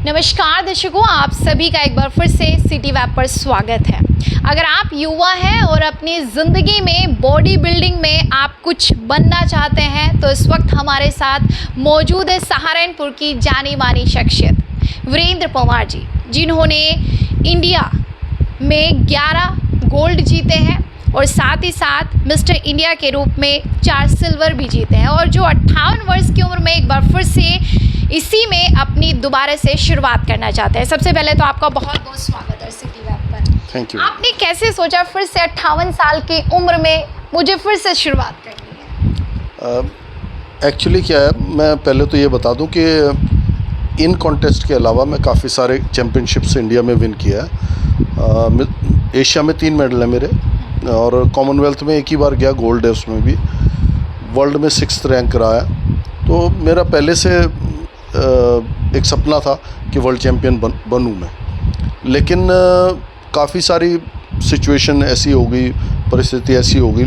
नमस्कार दर्शकों, आप सभी का एक बार फिर से सिटी वेब पर स्वागत है। अगर आप युवा हैं और अपनी ज़िंदगी में बॉडी बिल्डिंग में आप कुछ बनना चाहते हैं तो इस वक्त हमारे साथ मौजूद है सहारनपुर की जानी मानी शख्सियत वीरेंद्र पंवार जी, जिन्होंने इंडिया में 11 गोल्ड जीते हैं और साथ ही साथ मिस्टर इंडिया के रूप में 4 सिल्वर भी जीते हैं और जो 58 वर्ष की उम्र में एक बार फिर से इसी में अपनी दोबारा से शुरुआत करना चाहते हैं। सबसे पहले तो आपका बहुत बहुत स्वागत है सिटी वेब पर। Thank you. आपने कैसे सोचा फिर से 58 साल की उम्र में मुझे फिर से शुरुआत करनी है? एक्चुअली क्या है, मैं पहले तो ये बता दूं कि इन कॉन्टेस्ट के अलावा मैं काफ़ी सारे चैम्पियनशिप्स इंडिया में विन किया है। एशिया में 3 मेडल है मेरे और कॉमनवेल्थ में एक ही बार गया, गोल्ड है उसमें भी। वर्ल्ड में 6th रैंक रहा है। तो मेरा पहले से एक सपना था कि वर्ल्ड चैम्पियन बनूं मैं, लेकिन काफ़ी सारी सिचुएशन ऐसी हो गई, परिस्थिति ऐसी हो गई,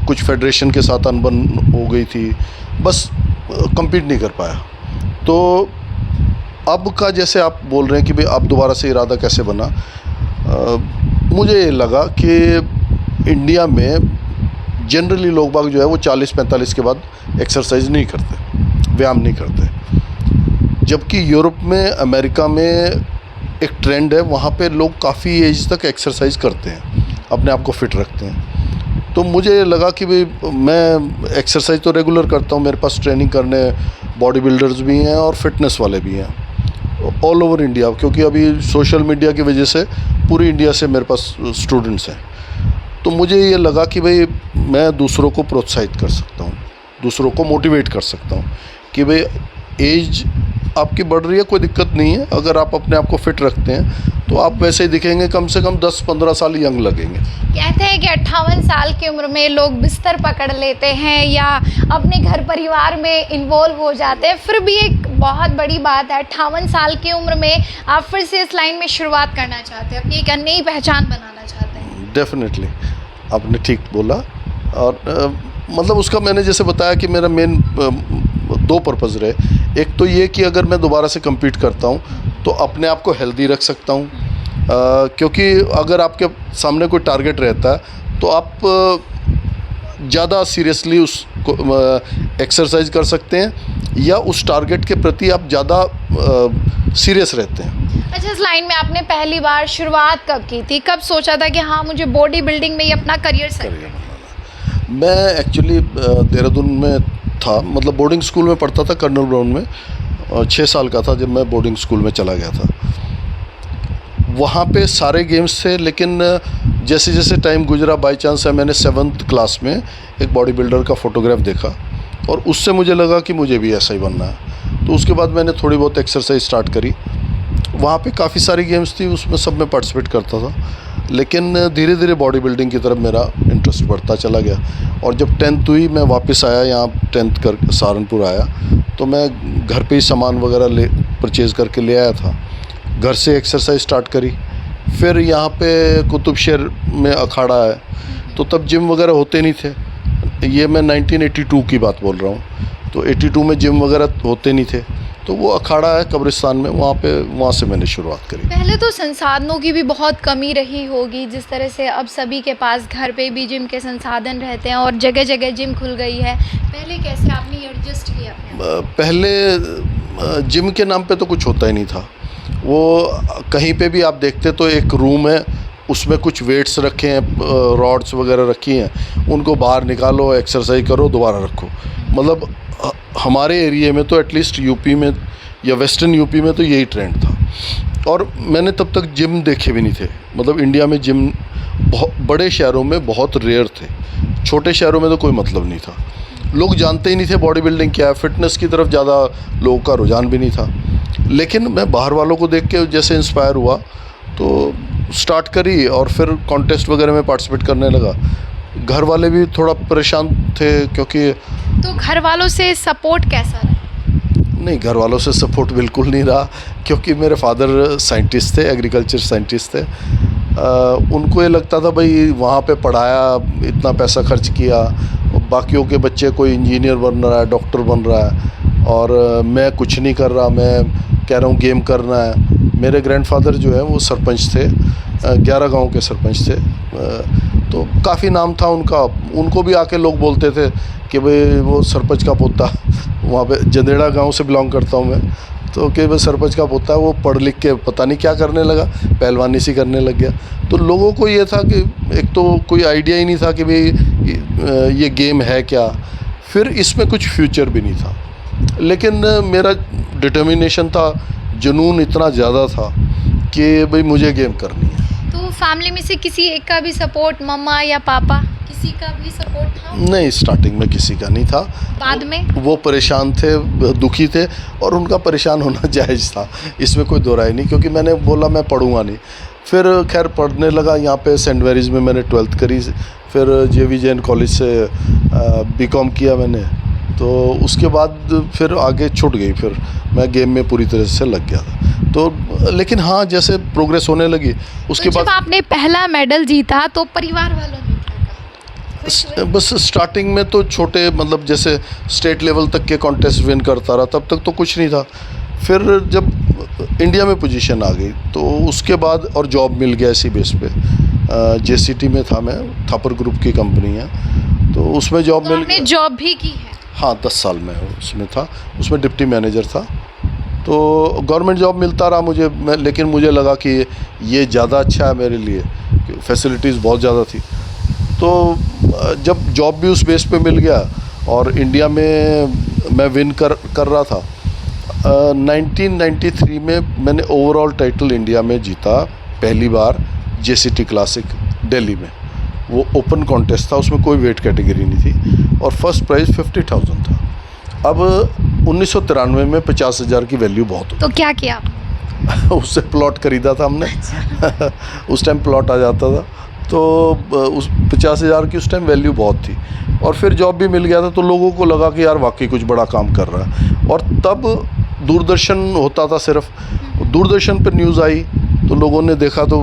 कुछ फेडरेशन के साथ अनबन हो गई थी, बस compete नहीं कर पाया। तो अब का जैसे आप बोल रहे हैं कि भाई अब दोबारा से इरादा कैसे बना, मुझे लगा कि इंडिया में जनरली लोग बाग जो है वो 40-45 के बाद एक्सरसाइज नहीं करते, व्यायाम नहीं करते, जबकि यूरोप में, अमेरिका में एक ट्रेंड है, वहाँ पे लोग काफ़ी एज तक एक्सरसाइज करते हैं, अपने आप को फिट रखते हैं। तो मुझे लगा कि भाई मैं एक्सरसाइज तो रेगुलर करता हूँ, मेरे पास ट्रेनिंग करने बॉडी बिल्डर्स भी हैं और फिटनेस वाले भी हैं ऑल ओवर इंडिया, क्योंकि अभी सोशल मीडिया की वजह से पूरी इंडिया से मेरे पास स्टूडेंट्स हैं। तो मुझे ये लगा कि भाई मैं दूसरों को प्रोत्साहित कर सकता हूँ, दूसरों को मोटिवेट कर सकता हूँ कि भाई एज आपकी बढ़ रही है, कोई दिक्कत नहीं है, अगर आप अपने आप को फिट रखते हैं तो आप वैसे ही दिखेंगे, कम से कम 10-15 साल यंग लगेंगे। कहते हैं कि 58 साल की उम्र में लोग बिस्तर पकड़ लेते हैं या अपने घर परिवार में इन्वॉल्व हो जाते हैं, फिर भी एक बहुत बड़ी बात है 58 साल की उम्र में आप फिर से इस लाइन में शुरुआत करना चाहते हैं, अपनी एक नई पहचान बनाना चाहते हैं। डेफिनेटली आपने ठीक बोला। और मतलब उसका मैंने जैसे बताया कि मेरा मेन 2 पर्पज़ रहे। एक तो ये कि अगर मैं दोबारा से compete करता हूँ तो अपने आप को हेल्दी रख सकता हूँ, क्योंकि अगर आपके सामने कोई टारगेट रहता है तो आप ज़्यादा सीरियसली उसको एक्सरसाइज कर सकते हैं या उस टारगेट के प्रति आप ज़्यादा सीरियस रहते हैं। अच्छा, इस लाइन में आपने पहली बार शुरुआत कब की थी, कब सोचा था कि हाँ मुझे बॉडी बिल्डिंग में ही अपना करियर सेट करना है? मैं एक्चुअली देहरादून में था, मतलब बोर्डिंग स्कूल में पढ़ता था, कर्नल ब्राउन में। 6 साल का था जब मैं बोर्डिंग स्कूल में चला गया था। वहाँ पे सारे गेम्स थे, लेकिन जैसे जैसे टाइम गुजरा, बाय चांस है मैंने 7th क्लास में एक बॉडी बिल्डर का फ़ोटोग्राफ देखा और उससे मुझे लगा कि मुझे भी ऐसा ही बनना है। तो उसके बाद मैंने थोड़ी बहुत एक्सरसाइज स्टार्ट करी। वहाँ पे काफ़ी सारी गेम्स थी, उसमें सब में पार्टिसिपेट करता था, लेकिन धीरे धीरे बॉडी बिल्डिंग की तरफ मेरा इंटरेस्ट बढ़ता चला गया। और जब 10th हुई, मैं वापस आया यहाँ, 10th कर सहारनपुर आया, तो मैं घर पे ही सामान वगैरह परचेज़ करके ले आया था। घर से एक्सरसाइज स्टार्ट करी। फिर यहाँ पे कुतुब शहर में अखाड़ा है, तो तब जिम वगैरह होते नहीं थे। ये मैं 1982 की बात बोल रहा हूँ। तो 82 में जिम वगैरह होते नहीं थे, तो वो अखाड़ा है कब्रिस्तान में, वहाँ से मैंने शुरुआत करी। पहले तो संसाधनों की भी बहुत कमी रही होगी, जिस तरह से अब सभी के पास घर पे भी जिम के संसाधन रहते हैं और जगह जगह जिम खुल गई है। पहले कैसे आपने एडजस्ट किया अपने? पहले जिम के नाम पे तो कुछ होता ही नहीं था। वो कहीं पे भी आप देखते तो एक रूम है, उसमें कुछ वेट्स रखे हैं, रॉड्स वगैरह रखी हैं, उनको बाहर निकालो, एक्सरसाइज करो, दोबारा रखो। मतलब हमारे एरिया में तो एटलीस्ट यूपी में या वेस्टर्न यूपी में तो यही ट्रेंड था। और मैंने तब तक जिम देखे भी नहीं थे। मतलब इंडिया में जिम बहुत बड़े शहरों में बहुत रेयर थे, छोटे शहरों में तो कोई मतलब नहीं था। लोग जानते ही नहीं थे बॉडी बिल्डिंग क्या है, फिटनेस की तरफ ज़्यादा लोगों का रुझान भी नहीं था। लेकिन मैं बाहर वालों को देख के जैसे इंस्पायर हुआ तो स्टार्ट करी और फिर कॉन्टेस्ट वगैरह में पार्टिसिपेट करने लगा। घर वाले भी थोड़ा परेशान थे, क्योंकि तो घर वालों से सपोर्ट कैसा रहा? नहीं, घर वालों से सपोर्ट बिल्कुल नहीं रहा, क्योंकि मेरे फादर साइंटिस्ट थे, एग्रीकल्चर साइंटिस्ट थे। उनको ये लगता था भाई वहाँ पे पढ़ाया, इतना पैसा खर्च किया, बाकियों के बच्चे कोई इंजीनियर बन रहा है, डॉक्टर बन रहा है और मैं कुछ नहीं कर रहा, मैं कह रहा हूँ गेम करना है। मेरे ग्रैंडफादर जो है वो सरपंच थे, 11 गांव के सरपंच थे, तो काफ़ी नाम था उनका। उनको भी आके लोग बोलते थे कि भाई वो सरपंच का पोता, वहाँ पे जंदेड़ा गांव से बिलोंग करता हूँ मैं, तो कि भाई सरपंच का पोता है, वो पढ़ लिख के पता नहीं क्या करने लगा, पहलवानी सी करने लग गया। तो लोगों को ये था कि एक तो कोई आइडिया ही नहीं था कि भाई ये गेम है क्या, फिर इसमें कुछ फ्यूचर भी नहीं था। लेकिन मेरा डिटर्मिनेशन था, जुनून इतना ज़्यादा था कि भाई मुझे गेम करनी है। तो फैमिली में से किसी एक का भी सपोर्ट, मम्मा या पापा, किसी का भी सपोर्ट था? नहीं, स्टार्टिंग में किसी का नहीं था। बाद में वो परेशान थे, दुखी थे, और उनका परेशान होना जायज़ था, इसमें कोई दो राय नहीं, क्योंकि मैंने बोला मैं पढ़ूंगा नहीं। फिर खैर पढ़ने लगा यहाँ पे सेंट मैरीज में, मैंने 12th करी, फिर JV जैन कॉलेज से BCom किया मैंने। तो उसके बाद फिर आगे छूट गई, फिर मैं गेम में पूरी तरह से लग गया था। तो लेकिन हाँ, जैसे प्रोग्रेस होने लगी उसके तो बाद जब आपने पहला मेडल जीता तो परिवार वालों ने क्या कहा? खुश हुए? बस स्टार्टिंग में तो छोटे, मतलब जैसे स्टेट लेवल तक के कॉन्टेस्ट विन करता रहा, तब तक तो कुछ नहीं था। फिर जब इंडिया में पोजीशन आ गई तो उसके बाद और जॉब मिल गया इसी बेस पे। JCT में था मैं, थापर ग्रुप की कंपनी है, तो उसमें जॉब तो मिल आपने गया। जॉब भी की है? हाँ, 10 साल में उसमें था, उसमें डिप्टी मैनेजर था। तो गवर्नमेंट जॉब मिलता रहा मुझे, लेकिन मुझे लगा कि ये ज़्यादा अच्छा है मेरे लिए, फैसिलिटीज़ बहुत ज़्यादा थी। तो जब जॉब भी उस बेस पे मिल गया और इंडिया में मैं विन कर रहा था। 1993 में मैंने ओवरऑल टाइटल इंडिया में जीता पहली बार, JCT क्लासिक दिल्ली में। वो ओपन कॉन्टेस्ट था, उसमें कोई वेट कैटेगरी नहीं थी, और फर्स्ट प्राइज़ 50,000 था। अब 1993 में 50,000 की वैल्यू बहुत तो क्या किया आपने? उससे प्लॉट खरीदा था हमने उस टाइम प्लॉट आ जाता था, तो उस 50,000 की उस टाइम वैल्यू बहुत थी। और फिर जॉब भी मिल गया था, तो लोगों को लगा कि यार वाकई कुछ बड़ा काम कर रहा है। और तब दूरदर्शन होता था, सिर्फ दूरदर्शन पर न्यूज़ आई तो लोगों ने देखा तो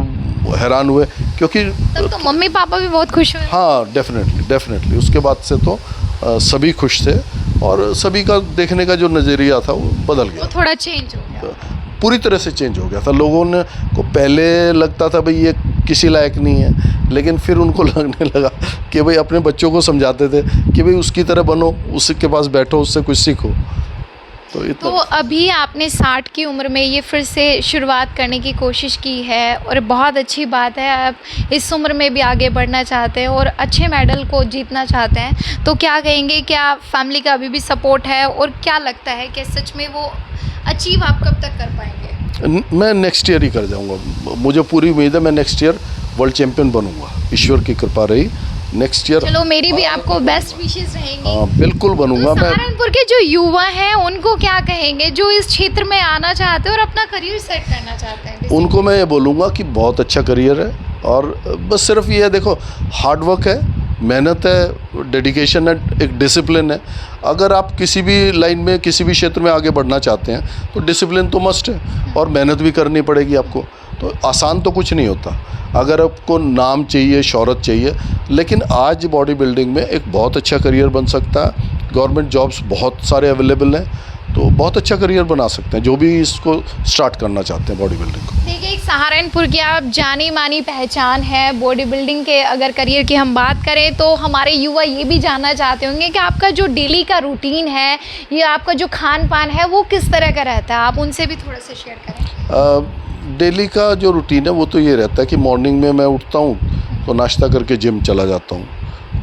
हैरान हुए, क्योंकि तब तो मम्मी पापा भी बहुत खुश हुए? हाँ, डेफिनेटली उसके बाद से तो सभी खुश थे, और सभी का देखने का जो नज़रिया था वो बदल गया, वो थोड़ा चेंज हो गया? पूरी तरह से चेंज हो गया था। लोगों ने को पहले लगता था भाई ये किसी लायक नहीं है, लेकिन फिर उनको लगने लगा कि भाई अपने बच्चों को समझाते थे कि भाई उसकी तरह बनो, उसके पास बैठो, उससे कुछ सीखो। तो अभी आपने 60 की उम्र में ये फिर से शुरुआत करने की कोशिश की है, और बहुत अच्छी बात है, आप इस उम्र में भी आगे बढ़ना चाहते हैं और अच्छे मेडल को जीतना चाहते हैं। तो क्या कहेंगे, क्या फैमिली का अभी भी सपोर्ट है, और क्या लगता है कि सच में वो अचीव आप कब तक कर पाएंगे? मैं नेक्स्ट ईयर ही कर जाऊंगा, मुझे पूरी उम्मीद है मैं नेक्स्ट ईयर वर्ल्ड चैम्पियन बनूंगा, ईश्वर की कृपा रही। नेक्स्ट ईयर चलो, मेरी भी आपको बेस्ट विशेस रहेंगी। हाँ, बिल्कुल बनूंगा मैं। सहारनपुर के जो युवा हैं उनको क्या कहेंगे, जो इस क्षेत्र में आना चाहते हैं और अपना करियर सेट करना चाहते हैं? उनको मैं ये बोलूँगा कि बहुत अच्छा करियर है, और बस सिर्फ ये है, देखो हार्ड वर्क है, मेहनत है, डेडिकेशन है, एक डिसिप्लिन है। अगर आप किसी भी लाइन में, किसी भी क्षेत्र में आगे बढ़ना चाहते हैं तो डिसिप्लिन तो मस्ट है, और मेहनत भी करनी पड़ेगी आपको। तो आसान तो कुछ नहीं होता। अगर आपको नाम चाहिए, शोहरत चाहिए, लेकिन आज बॉडी बिल्डिंग में एक बहुत अच्छा करियर बन सकता है। गवर्नमेंट जॉब्स बहुत सारे अवेलेबल हैं, तो बहुत अच्छा करियर बना सकते हैं जो भी इसको स्टार्ट करना चाहते हैं बॉडी बिल्डिंग को। देखिए, एक सहारनपुर की आप जानी मानी पहचान है बॉडी बिल्डिंग के। अगर करियर की हम बात करें तो हमारे युवा ये भी जानना चाहते होंगे कि आपका जो डेली का रूटीन है, या आपका जो खान पान है, वो किस तरह का रहता है। आप उनसे भी थोड़ा सा शेयर करें। डेली का जो रूटीन है वो तो ये रहता है कि मॉर्निंग में मैं उठता हूँ तो नाश्ता करके जिम चला जाता हूँ,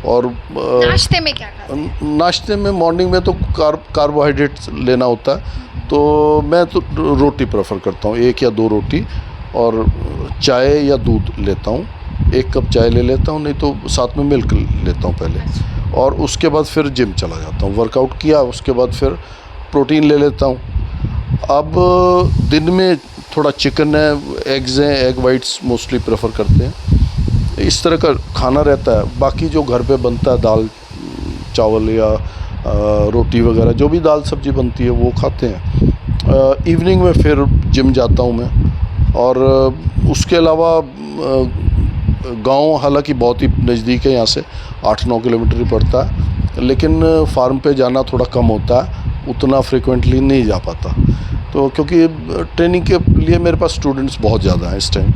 और नाश्ते में क्या खाते हैं? नाश्ते में मॉर्निंग में तो कार्बोहाइड्रेट्स लेना होता है, तो मैं तो रोटी प्रेफर करता हूँ, 1 या 2 रोटी, और चाय या दूध लेता हूँ। 1 कप चाय ले लेता हूँ, नहीं तो साथ में मिल्क लेता हूँ पहले, और उसके बाद फिर जिम चला जाता हूँ। वर्कआउट किया, उसके बाद फिर प्रोटीन ले लेता हूँ। अब दिन में थोड़ा चिकन है, एग्स हैं, एग वाइट्स मोस्टली प्रेफर करते हैं, इस तरह का खाना रहता है। बाकी जो घर पे बनता है, दाल चावल या रोटी वगैरह, जो भी दाल सब्जी बनती है वो खाते हैं। इवनिंग में फिर जिम जाता हूँ मैं, और उसके अलावा गांव हालांकि बहुत ही नज़दीक है यहाँ से, 8-9 किलोमीटर ही पड़ता है, लेकिन फार्म पे जाना थोड़ा कम होता है, उतना फ्रिक्वेंटली नहीं जा पाता। तो क्योंकि ट्रेनिंग के लिए मेरे पास स्टूडेंट्स बहुत ज़्यादा हैं इस टाइम।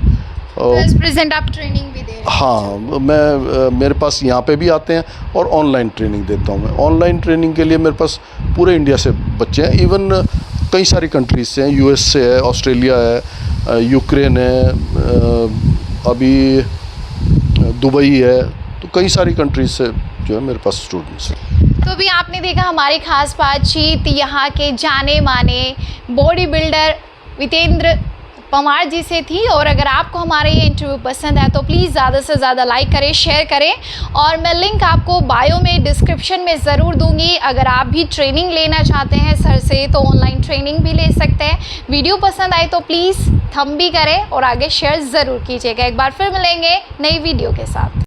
तो इस प्रेजेंट आप ट्रेनिंग भी दे रहे हैं? हाँ, मैं मेरे पास यहाँ पे भी आते हैं और ऑनलाइन ट्रेनिंग देता हूँ मैं। ऑनलाइन ट्रेनिंग के लिए मेरे पास पूरे इंडिया से बच्चे हैं, इवन कई सारी कंट्रीज से हैं, यूएस से है, ऑस्ट्रेलिया है, यूक्रेन है, अभी दुबई है, तो कई सारी कंट्रीज से जो है मेरे पास स्टूडेंट्स हैं। तो अभी आपने देखा हमारी खास बातचीत यहाँ के जाने माने बॉडी बिल्डर वितेंद्र पंवार जी से थी। और अगर आपको हमारा ये इंटरव्यू पसंद है तो प्लीज़ ज़्यादा से ज़्यादा लाइक करें, शेयर करें, और मैं लिंक आपको बायो में डिस्क्रिप्शन में ज़रूर दूंगी। अगर आप भी ट्रेनिंग लेना चाहते हैं सर से तो ऑनलाइन ट्रेनिंग भी ले सकते हैं। वीडियो पसंद आई तो प्लीज़ थंब भी करें और आगे शेयर ज़रूर कीजिएगा। एक बार फिर मिलेंगे नई वीडियो के साथ।